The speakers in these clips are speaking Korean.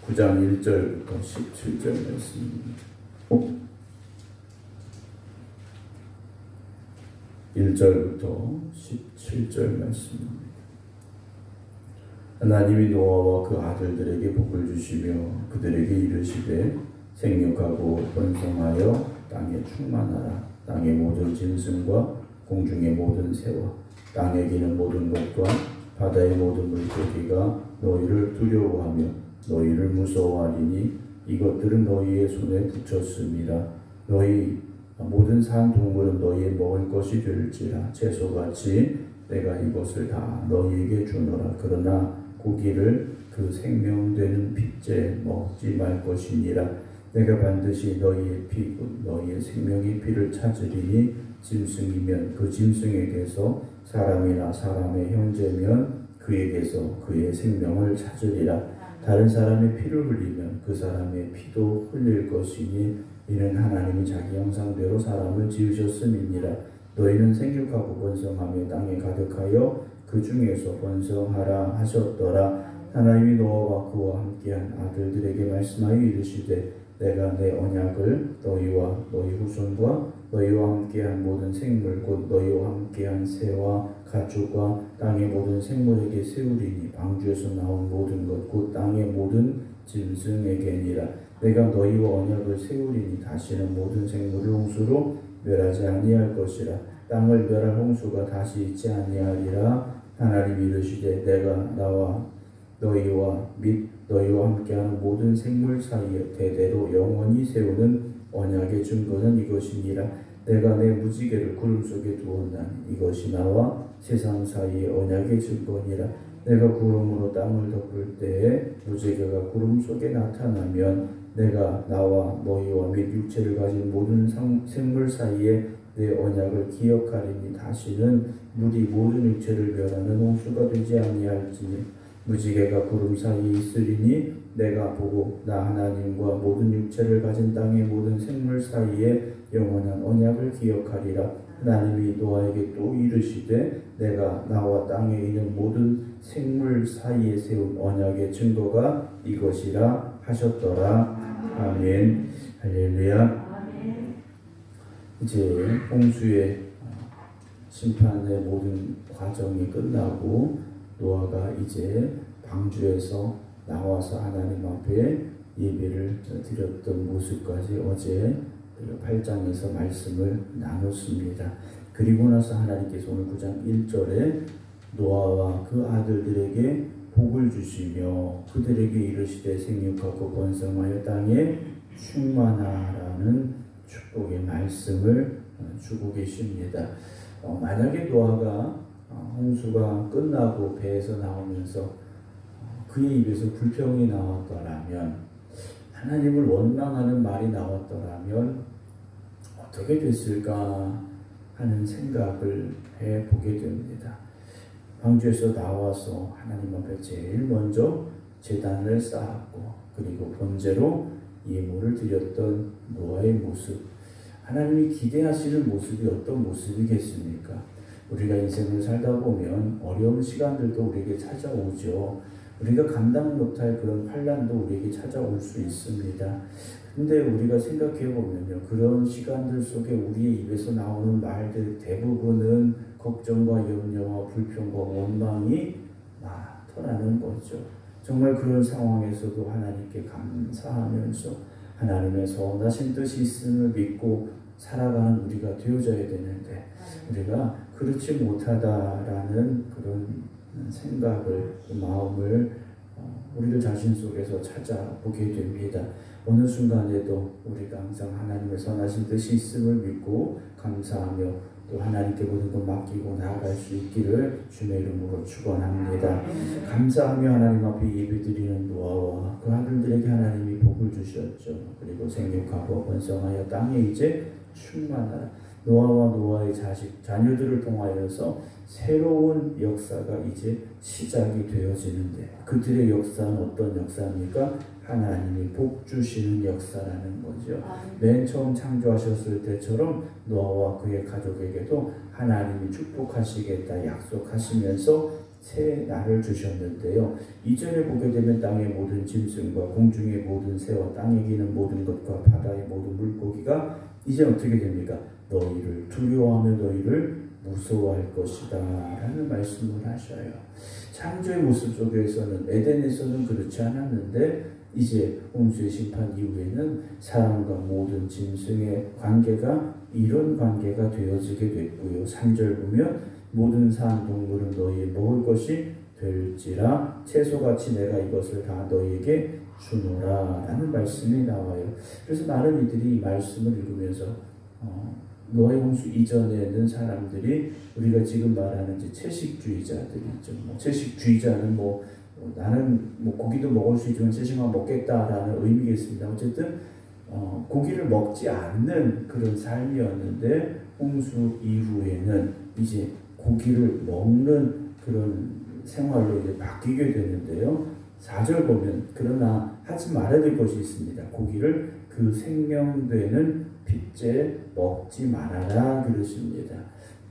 9장 1절부터 17절 말씀입니다. 1절부터 17절 말씀입니다. 하나님이 노아와 그 아들들에게 복을 주시며 그들에게 이르시되 생육하고 번성하여 땅에 충만하라. 땅의 모든 짐승과 공중의 모든 새와 땅에 기는 모든 것과 바다의 모든 물고기가 너희를 두려워하며 너희를 무서워하리니 이것들은 너희의 손에 붙였음이라. 너희 모든 산 동물은 너희의 먹을 것이 될지라. 채소같이 내가 이것을 다 너희에게 주노라. 그러나 고기를 그 생명되는 핏째 먹지 말 것이니라. 내가 반드시 너희의 피 곧 너희의 생명의 피를 찾으리니 짐승이면 그 짐승에게서 사람이나 사람의 형제면 그에게서 그의 생명을 찾으리라. 다른 사람의 피를 흘리면 그 사람의 피도 흘릴 것이니 이는 하나님이 자기 형상대로 사람을 지으셨음이니라. 너희는 생육하고 번성하며 땅에 가득하여 그 중에서 번성하라 하셨더라. 하나님이 노아와 그와 함께한 아들들에게 말씀하여 이르시되 내가 내 언약을 너희와 너희 후손과 너희와 함께한 모든 생물 곧 너희와 함께한 새와 가축과 땅의 모든 생물에게 세우리니 방주에서 나온 모든 것 곧 땅의 모든 짐승에게니라. 내가 너희와 언약을 세우리니 다시는 모든 생물을 홍수로 멸하지 아니할 것이라. 땅을 멸할 홍수가 다시 있지 아니하리라. 하나님이 이르시되 내가 나와 너희와 및 너희와 함께하는 모든 생물 사이에 대대로 영원히 세우는 언약의 증거는 이것이니라. 내가 내 무지개를 구름 속에 두었나니 이것이 나와 세상 사이의 언약의 증거니라. 내가 구름으로 땅을 덮을 때에 무지개가 구름 속에 나타나면 내가 나와 너희와 및 육체를 가진 모든 생물 사이에 내 언약을 기억하리니 다시는 물이 모든 육체를 멸하는 홍수가 되지 아니할지니 무지개가 구름 사이에 있으리니 내가 보고 나 하나님과 모든 육체를 가진 땅의 모든 생물 사이에 영원한 언약을 기억하리라. 하나님이 노아에게 또 이르시되 내가 나와 땅에 있는 모든 생물 사이에 세운 언약의 증거가 이것이라 하셨더라. 아멘. 할렐루야. 이제 홍수의 심판의 모든 과정이 끝나고 노아가 이제 방주에서 나와서 하나님 앞에 예배를 드렸던 모습까지 어제 8장에서 말씀을 나눴습니다. 그리고 나서 하나님께서 오늘 9장 1절에 노아와 그 아들들에게 복을 주시며 그들에게 이르시되 생육하고 번성하여 땅에 충만하라는 축복의 말씀을 주고 계십니다. 만약에 노아가 홍수가 끝나고 배에서 나오면서 그의 입에서 불평이 나왔더라면, 하나님을 원망하는 말이 나왔더라면 어떻게 됐을까 하는 생각을 해보게 됩니다. 방주에서 나와서 하나님 앞에 제일 먼저 제단을 쌓았고 그리고 번제로 예물을 드렸던 노아의 모습, 하나님이 기대하시는 모습이 어떤 모습이겠습니까? 우리가 인생을 살다 보면 어려운 시간들도 우리에게 찾아오죠. 우리가 감당 못할 그런 환난도 우리에게 찾아올 수 있습니다. 근데 우리가 생각해 보면요, 그런 시간들 속에 우리의 입에서 나오는 말들 대부분은 걱정과 염려와 불평과 원망이 많더라는 거죠. 정말 그런 상황에서도 하나님께 감사하면서 하나님의 선하신 뜻이 있음을 믿고 살아가는 우리가 되어져야 되는데, 우리가 그렇지 못하다라는 그런 생각을, 마음을 우리들 자신 속에서 찾아보게 됩니다. 어느 순간에도 우리가 항상 하나님의 선하신 뜻이 있음을 믿고 감사하며 또 하나님께 모든 것 맡기고 나아갈 수 있기를 주의 이름으로 축원합니다. 감사하며 하나님 앞에 예배드리는 노아와 그 아들들에게 하나님이 복을 주셨죠. 그리고 생육하고 번성하여 땅에 이제 충만하라. 노아와 노아의 자녀들을 통하여서 새로운 역사가 이제 시작이 되어지는데, 그들의 역사는 어떤 역사입니까? 하나님이 복 주시는 역사라는 거죠. 맨 처음 창조하셨을 때처럼 노아와 그의 가족에게도 하나님이 축복하시겠다 약속하시면서 새 날을 주셨는데요. 이전에 보게 되면 땅의 모든 짐승과 공중의 모든 새와 땅에 기는 모든 것과 바다의 모든 물고기가 이제 어떻게 됩니까? 너희를 두려워하며 너희를 무서워할 것이다 라는 말씀을 하셔요. 창조의 모습 속에서는 에덴에서는 그렇지 않았는데 이제 홍수의 심판 이후에는 사람과 모든 짐승의 관계가 이런 관계가 되어지게 됐고요. 3절 보면 모든 산 동물은 너희의 먹을 것이 될지라 채소같이 내가 이것을 다 너희에게 주노라 라는 말씀이 나와요. 그래서 많은 이들이 이 말씀을 읽으면서 노아의 홍수 이전에는 사람들이 우리가 지금 말하는 채식주의자들이죠. 채식주의자는 나는 고기도 먹을 수 있지만 채식만 먹겠다라는 의미겠습니다. 어쨌든 고기를 먹지 않는 그런 삶이었는데 홍수 이후에는 이제 고기를 먹는 그런 생활로 이제 바뀌게 되는데요. 4절 보면 그러나 하지 말아야 될 것이 있습니다. 고기를 그 생명되는 핏째 먹지 말아라 그러십니다.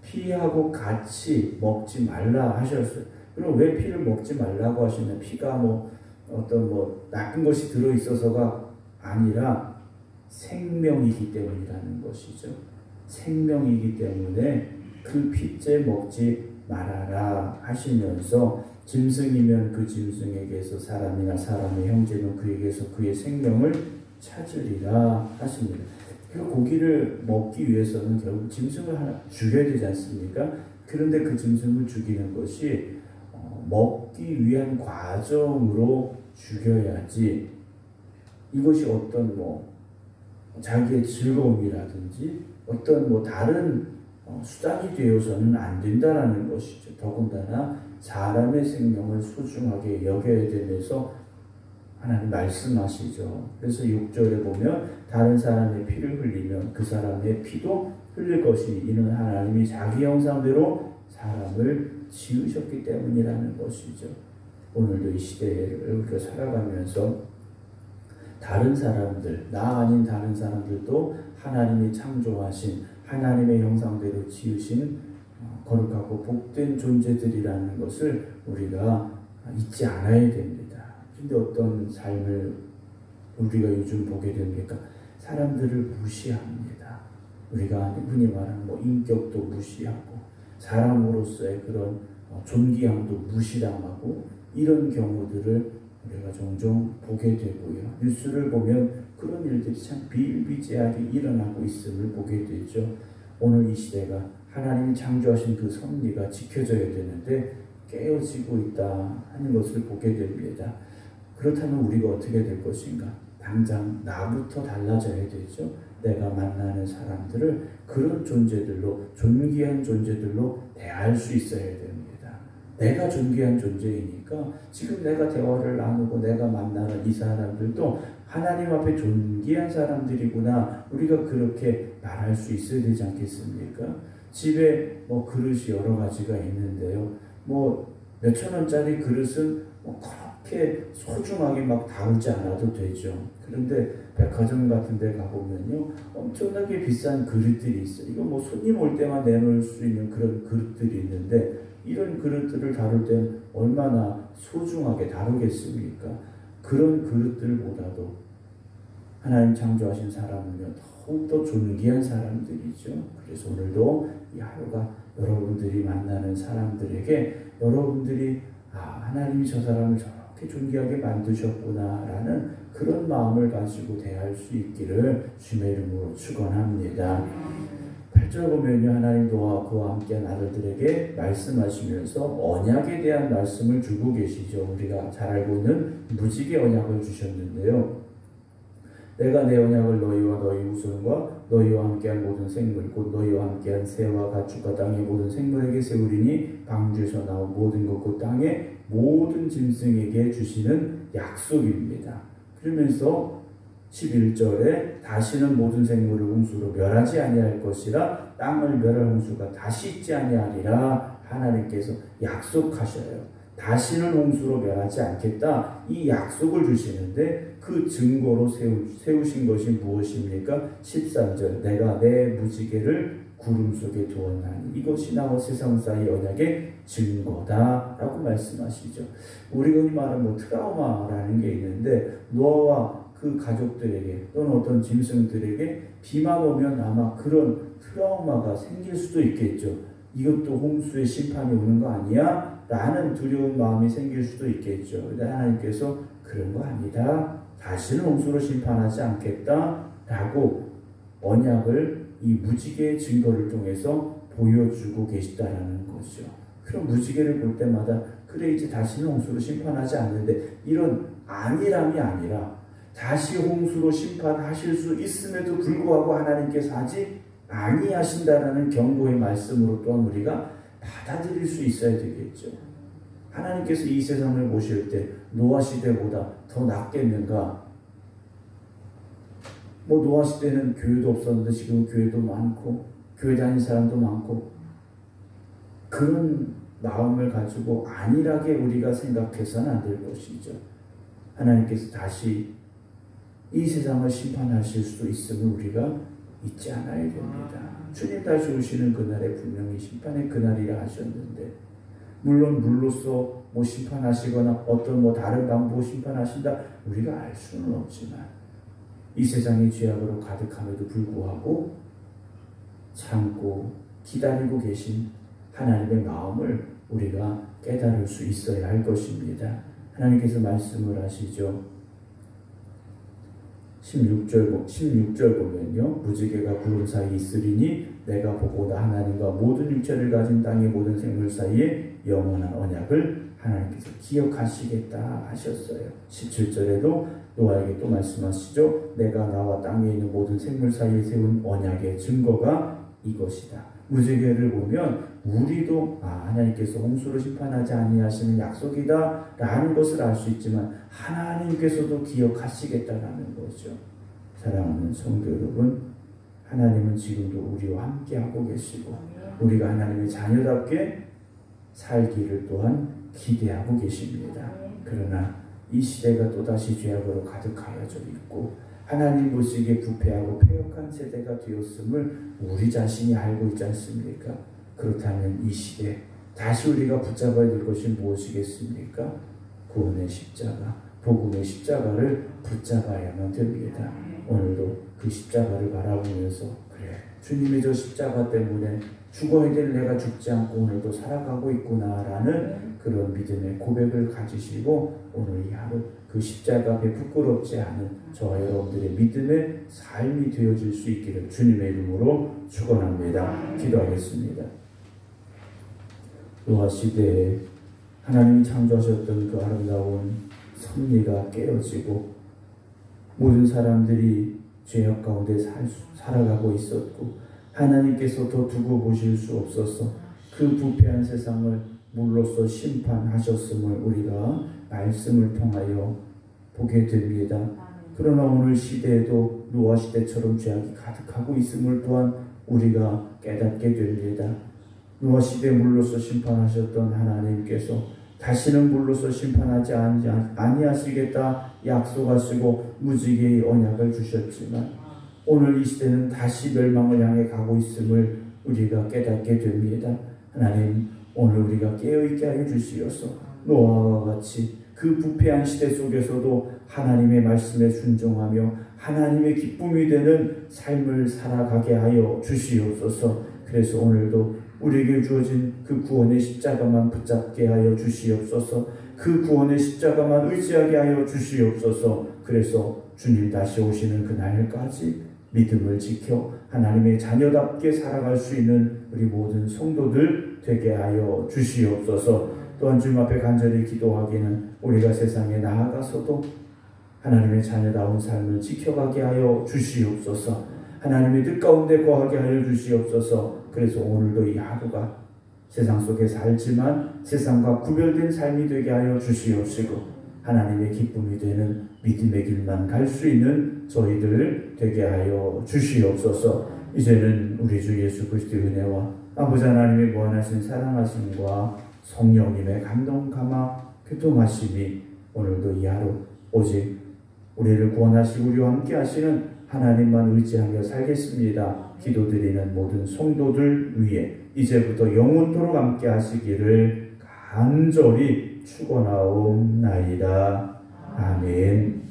피하고 같이 먹지 말라 하셨어요. 그럼 왜 피를 먹지 말라고 하시면 피가 나쁜 것이 들어있어서가 아니라 생명이기 때문이라는 것이죠. 생명이기 때문에 그 핏째 먹지 말아라 하시면서 짐승이면 그 짐승에게서 사람이나 사람의 형제는 그에게서 그의 생명을 찾으리라 하십니다. 그 고기를 먹기 위해서는 결국 짐승을 하나 죽여야 되지 않습니까? 그런데 그 짐승을 죽이는 것이 먹기 위한 과정으로 죽여야지 이것이 어떤 자기의 즐거움이라든지 어떤 다른 수단이 되어서는 안 된다라는 것이죠. 더군다나 사람의 생명을 소중하게 여겨야 되면서 하나님 말씀하시죠. 그래서 6절에 보면 다른 사람의 피를 흘리면 그 사람의 피도 흘릴 것이 이는 하나님이 자기 형상대로 사람을 지으셨기 때문이라는 것이죠. 오늘도 이 시대를 우리가 살아가면서 다른 사람들, 나 아닌 다른 사람들도 하나님이 창조하신 하나님의 형상대로 지으신 거룩하고 복된 존재들이라는 것을 우리가 잊지 않아야 됩니다. 근데 어떤 삶을 우리가 요즘 보게 됩니까? 사람들을 무시합니다. 우리가 흔히 말하는 인격도 무시하고 사람으로서의 그런 존귀함도 무시당하고 이런 경우들을 우리가 종종 보게 되고요. 뉴스를 보면 그런 일들이 참 비일비재하게 일어나고 있음을 보게 되죠. 오늘 이 시대가 하나님이 창조하신 그 섭리가 지켜져야 되는데 깨어지고 있다 하는 것을 보게 됩니다. 그렇다면 우리가 어떻게 될 것인가? 당장 나부터 달라져야 되죠. 내가 만나는 사람들을 그런 존재들로, 존귀한 존재들로 대할 수 있어야 됩니다. 내가 존귀한 존재이니까 지금 내가 대화를 나누고 내가 만나는 이 사람들도 하나님 앞에 존귀한 사람들이구나, 우리가 그렇게 말할 수 있어야 되지 않겠습니까? 집에 그릇이 여러 가지가 있는데요. 몇천 원짜리 그릇은 그렇게 소중하게 다루지 않아도 되죠. 그런데 백화점 같은 데 가보면요, 엄청나게 비싼 그릇들이 있어요. 이거 손님 올 때만 내놓을 수 있는 그런 그릇들이 있는데 이런 그릇들을 다룰 땐 얼마나 소중하게 다루겠습니까? 그런 그릇들보다도 하나님 창조하신 사람은요, 더욱더 존귀한 사람들이죠. 그래서 오늘도 이 하루가 여러분들이 만나는 사람들에게 여러분들이 하나님이 저 사람을 저렇게 존귀하게 만드셨구나 라는 그런 마음을 가지고 대할 수 있기를 주님의 이름으로 축원합니다. 8절 보면요, 하나님 노아와 그와 함께한 아들들에게 말씀하시면서 언약에 대한 말씀을 주고 계시죠. 우리가 잘 알고 있는 무지개 언약을 주셨는데요. 내가 내 언약을 너희와 너희 후손과 너희와 함께한 모든 생물 곧 너희와 함께한 새와 가축과 땅의 모든 생물에게 세우리니 방주에서 나온 모든 것 곧 땅의 모든 짐승에게 주시는 약속입니다. 그러면서 11절에 다시는 모든 생물을 홍수로 멸하지 아니할 것이라 땅을 멸할 홍수가 다시 있지 아니하리라 하나님께서 약속하셔요. 다시는 홍수로 멸하지 않겠다, 이 약속을 주시는데 그 증거로 세우신 것이 무엇입니까? 13절 내가 내 무지개를 구름 속에 두었나니 이것이 나와 세상 사이 언약의 증거다라고 말씀하시죠. 우리가 흔히 말하는 트라우마라는 게 있는데 노아와 그 가족들에게 또는 어떤 짐승들에게 비만 오면 아마 그런 트라우마가 생길 수도 있겠죠. 이것도 홍수의 심판이 오는 거 아니야? 라는 두려운 마음이 생길 수도 있겠죠. 근데 하나님께서 그런 거 아니다. 다시는 홍수로 심판하지 않겠다. 라고 언약을 이 무지개의 증거를 통해서 보여주고 계시다라는 거죠. 그럼 무지개를 볼 때마다 그래 이제 다시는 홍수로 심판하지 않는데 이런 안일함이 아니라 다시 홍수로 심판하실 수 있음에도 불구하고 하나님께서 하지 아니하신다라는 경고의 말씀으로 또한 우리가 받아들일 수 있어야 되겠죠. 하나님께서 이 세상을 보실 때 노아 시대보다 더 낫겠는가? 노아 시대는 교회도 없었는데 지금 교회도 많고 교회 다니는 사람도 많고 그런 마음을 가지고 안일하게 우리가 생각해서는 안 될 것이죠. 하나님께서 다시 이 세상을 심판하실 수도 있음을 우리가 잊지 않아야 됩니다. 주님 다시 오시는 그날에 분명히 심판의 그날이라 하셨는데 물론 물로써 심판하시거나 어떤 다른 방법으로 심판하신다 우리가 알 수는 없지만 이 세상이 죄악으로 가득함에도 불구하고 참고 기다리고 계신 하나님의 마음을 우리가 깨달을 수 있어야 할 것입니다. 하나님께서 말씀을 하시죠. 16절 보면요. 무지개가 구름 사이에 있으리니 내가 보고 나 하나님과 모든 육체를 가진 땅의 모든 생물 사이에 영원한 언약을 하나님께서 기억하시겠다 하셨어요. 17절에도 노아에게 또 말씀하시죠. 내가 나와 땅에 있는 모든 생물 사이에 세운 언약의 증거가 이것이다. 무지개를 보면 우리도 하나님께서 홍수로 심판하지 아니하시는 약속이다 라는 것을 알 수 있지만 하나님께서도 기억하시겠다라는 거죠. 사랑하는 성도 여러분, 하나님은 지금도 우리와 함께하고 계시고 우리가 하나님의 자녀답게 살기를 또한 기대하고 계십니다. 그러나 이 시대가 또다시 죄악으로 가득하여져 있고 하나님 보시기에 부패하고 패역한 세대가 되었음을 우리 자신이 알고 있지 않습니까? 그렇다면 이 시대 다시 우리가 붙잡아야 될 것이 무엇이겠습니까? 구원의 십자가, 복음의 십자가를 붙잡아야만 됩니다. 오늘도 그 십자가를 바라보면서 그래 주님의 저 십자가 때문에 죽어야 될 내가 죽지 않고 오늘도 살아가고 있구나라는 그런 믿음의 고백을 가지시고 오늘 이 하루 그 십자가 앞에 부끄럽지 않은 저와 여러분들의 믿음의 삶이 되어질 수 있기를 주님의 이름으로 축원합니다. 기도하겠습니다. 노아 시대에 하나님이 창조하셨던 그 아름다운 섭리가 깨어지고 모든 사람들이 죄악 가운데 살아가고 있었고 하나님께서 더 두고 보실 수 없어서 그 부패한 세상을 물로써 심판하셨음을 우리가 말씀을 통하여 보게 됩니다. 그러나 오늘 시대에도 노아 시대처럼 죄악이 가득하고 있음을 또한 우리가 깨닫게 됩니다. 노아 시대 물로써 심판하셨던 하나님께서 다시는 물로써 심판하지 아니하시겠다 약속하시고 무지개의 언약을 주셨지만 오늘 이 시대는 다시 멸망을 향해 가고 있음을 우리가 깨닫게 됩니다. 하나님 오늘 우리가 깨어있게 하여 주시어서 노아와 같이 그 부패한 시대 속에서도 하나님의 말씀에 순종하며 하나님의 기쁨이 되는 삶을 살아가게 하여 주시옵소서. 그래서 오늘도 우리에게 주어진 그 구원의 십자가만 붙잡게 하여 주시옵소서. 그 구원의 십자가만 의지하게 하여 주시옵소서. 그래서 주님 다시 오시는 그날까지 믿음을 지켜 하나님의 자녀답게 살아갈 수 있는 우리 모든 성도들 되게 하여 주시옵소서. 또한 주님 앞에 간절히 기도하기는 우리가 세상에 나아가서도 하나님의 자녀다운 삶을 지켜가게 하여 주시옵소서. 하나님의 뜻 가운데 거하게 하여 주시옵소서. 그래서 오늘도 이 하루가 세상 속에 살지만 세상과 구별된 삶이 되게 하여 주시옵시고 하나님의 기쁨이 되는 믿음의 길만 갈 수 있는 저희들 되게 하여 주시옵소서. 이제는 우리 주 예수 그리스도의 은혜와 아버지 하나님의 무한하신 사랑하심과 성령님의 감동 감화 교통하심이 오늘도 이 하루 오직 우리를 구원하시고 우리와 함께 하시는 하나님만 의지하며 살겠습니다. 기도드리는 모든 성도들 위해 이제부터 영원토록 함께 하시기를 간절히 축원하옵나이다. 아멘.